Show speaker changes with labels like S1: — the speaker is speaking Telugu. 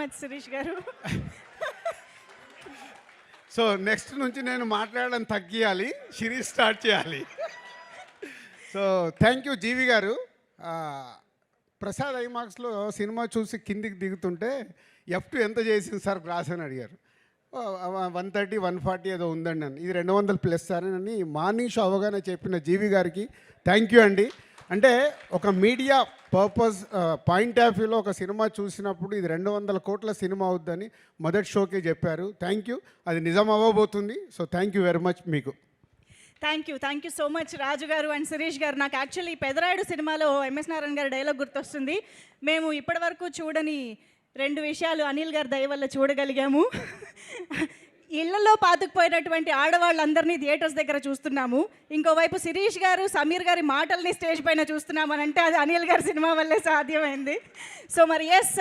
S1: మచ్ శిరీష్ గారు.
S2: సో నెక్స్ట్ నుంచి నేను మాట్లాడడం తగ్గియాలి, సిరీస్ స్టార్ట్ చేయాలి. సో థ్యాంక్ యూ జీవి గారు. ప్రసాద్ ఐమాక్స్లో సినిమా చూసి కిందికి దిగుతుంటే F2 ఎంత చేసింది సార్ గ్రాస్ అని అడిగారు. 130, 140 ఏదో ఉందండి అని. ఇది 200+ సార్ అని మార్నింగ్ షో అవగానే చెప్పిన జీవి గారికి థ్యాంక్ యూ అండి. అంటే ఒక మీడియా పర్పస్ పాయింట్ ఆఫ్ వ్యూలో ఒక సినిమా చూసినప్పుడు ఇది 200 కోట్ల సినిమా అవుద్దని మొదటి షోకే చెప్పారు. Thank you. అది నిజం అవ్వబోతుంది. So thank you very much మీకు.
S1: Thank you so much Raju గారు అండ్ శిరీష్ గారు. నాకు యాక్చువల్లీ పెదరాయుడు సినిమాలో ఎంఎస్ నారాయణ గారి డైలాగ్ గుర్తొస్తుంది. మేము ఇప్పటివరకు చూడని 2 విషయాలు అనిల్ గారి దయ వల్ల చూడగలిగాము. ఇళ్లలో పాతుకుపోయినటువంటి ఆడవాళ్ళందరినీ థియేటర్స్ దగ్గర చూస్తున్నాము. ఇంకోవైపు శిరీష్ గారు సమీర్ గారి మాటల్ని స్టేజ్ పైన చూస్తున్నామని అంటే అది అనిల్ గారి సినిమా వల్లే సాధ్యమైంది. సో మరి ఎస్